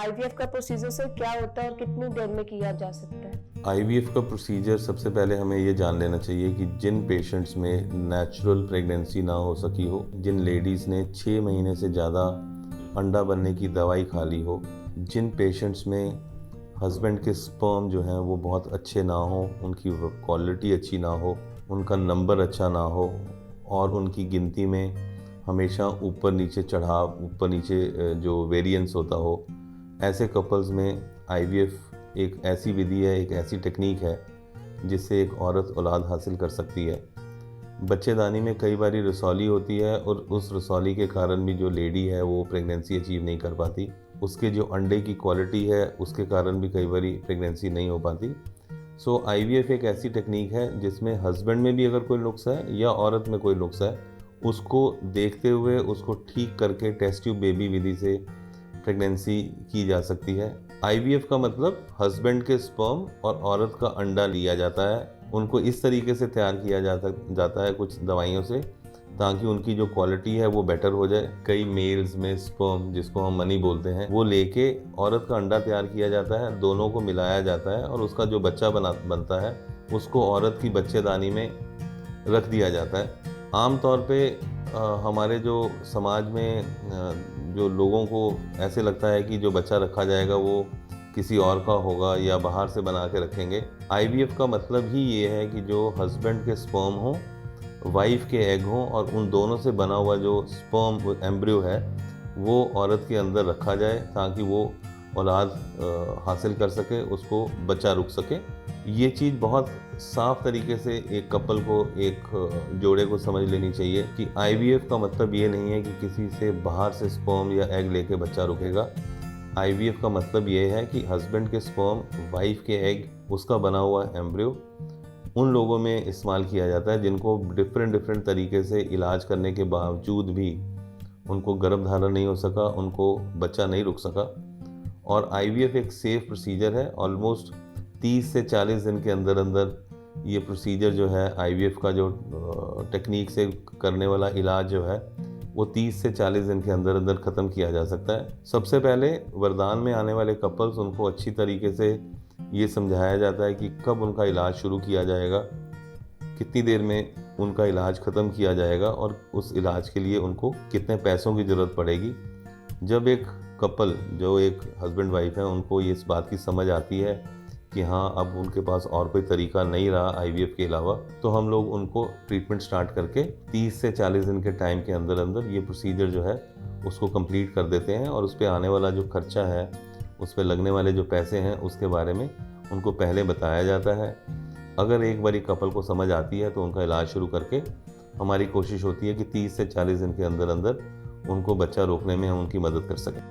IVF का procedure से क्या होता है और कितनी देर में किया जा सकता है? आईवीएफ का प्रोसीजर सबसे पहले हमें ये जान लेना चाहिए कि जिन पेशेंट्स में नेचुरल प्रेगनेंसी ना हो सकी हो, जिन लेडीज़ ने 6 महीने से ज़्यादा अंडा बनने की दवाई खा ली हो, जिन पेशेंट्स में हस्बैंड के स्पर्म जो हैं वो बहुत अच्छे ना हो, उनकी क्वालिटी अच्छी ना हो, उनका नंबर अच्छा ना हो और उनकी गिनती में हमेशा ऊपर नीचे चढ़ाव, ऊपर नीचे जो वेरिएंस होता हो, ऐसे कपल्स में आईवीएफ एक ऐसी विधि है, एक ऐसी टेक्निक है जिससे एक औरत औलाद हासिल कर सकती है। बच्चेदानी में कई बारी रसौली होती है और उस रसौली के कारण भी जो लेडी है वो प्रेगनेंसी अचीव नहीं कर पाती। उसके जो अंडे की क्वालिटी है उसके कारण भी कई बारी प्रेगनेंसी नहीं हो पाती। सो आईवीएफ एक ऐसी टेक्निक है जिसमें हस्बैंड में भी अगर कोई नुक्स है या औरत में कोई नुक्स है, उसको देखते हुए उसको ठीक करके टेस्ट ट्यूब बेबी विधि से प्रेगनेंसी की जा सकती है। आईवीएफ का मतलब हस्बैंड के स्पर्म और औरत का अंडा लिया जाता है, उनको इस तरीके से तैयार किया जाता है कुछ दवाइयों से, ताकि उनकी जो क्वालिटी है वो बेटर हो जाए। कई मेल्स में स्पर्म, जिसको हम मनी बोलते हैं, वो लेके औरत का अंडा तैयार किया जाता है, दोनों को मिलाया जाता है और उसका जो बच्चा बनता है उसको औरत की बच्चेदानी में रख दिया जाता है। आम तौर पे हमारे जो समाज में जो लोगों को ऐसे लगता है कि जो बच्चा रखा जाएगा वो किसी और का होगा या बाहर से बना के रखेंगे। आईवीएफ का मतलब ही ये है कि जो हस्बैंड के स्पर्म हो, वाइफ के एग हो और उन दोनों से बना हुआ जो स्पर्म एम्ब्रियो है वो औरत के अंदर रखा जाए ताकि वो औलाद हासिल कर सके, उसको बच्चा रुक सके। ये चीज़ बहुत साफ तरीके से एक कपल को, एक जोड़े को समझ लेनी चाहिए कि आईवीएफ का मतलब ये नहीं है कि किसी से बाहर से स्पर्म या एग लेके बच्चा रुकेगा। आईवीएफ का मतलब ये है कि हस्बैंड के स्पर्म, वाइफ के एग, उसका बना हुआ एम्ब्रियो उन लोगों में इस्तेमाल किया जाता है जिनको डिफरेंट तरीके से इलाज करने के बावजूद भी उनको गर्भधारण नहीं हो सका, उनको बच्चा नहीं रुक सका। और आईवीएफ एक सेफ प्रोसीजर है। ऑलमोस्ट 30 से 40 दिन के अंदर अंदर ये प्रोसीजर जो है, आईवीएफ का जो टेक्निक से करने वाला इलाज जो है वो 30 से 40 दिन के अंदर अंदर ख़त्म किया जा सकता है। सबसे पहले वरदान में आने वाले कपल्स, उनको अच्छी तरीके से ये समझाया जाता है कि कब उनका इलाज शुरू किया जाएगा, कितनी देर में उनका इलाज ख़त्म किया जाएगा और उस इलाज के लिए उनको कितने पैसों की ज़रूरत पड़ेगी। जब एक कपल, जो एक हस्बैंड वाइफ है, उनको ये इस बात की समझ आती है कि हाँ अब उनके पास और कोई तरीका नहीं रहा आईवीएफ के अलावा, तो हम लोग उनको ट्रीटमेंट स्टार्ट करके 30 से 40 दिन के टाइम के अंदर अंदर ये प्रोसीजर जो है उसको कंप्लीट कर देते हैं। और उस पर आने वाला जो खर्चा है, उस पर लगने वाले जो पैसे हैं, उसके बारे में उनको पहले बताया जाता है। अगर एक बारी कपल को समझ आती है तो उनका इलाज शुरू करके हमारी कोशिश होती है कि 30 से 40 दिन के अंदर अंदर उनको बच्चा रोकने में हम उनकी मदद कर सकें।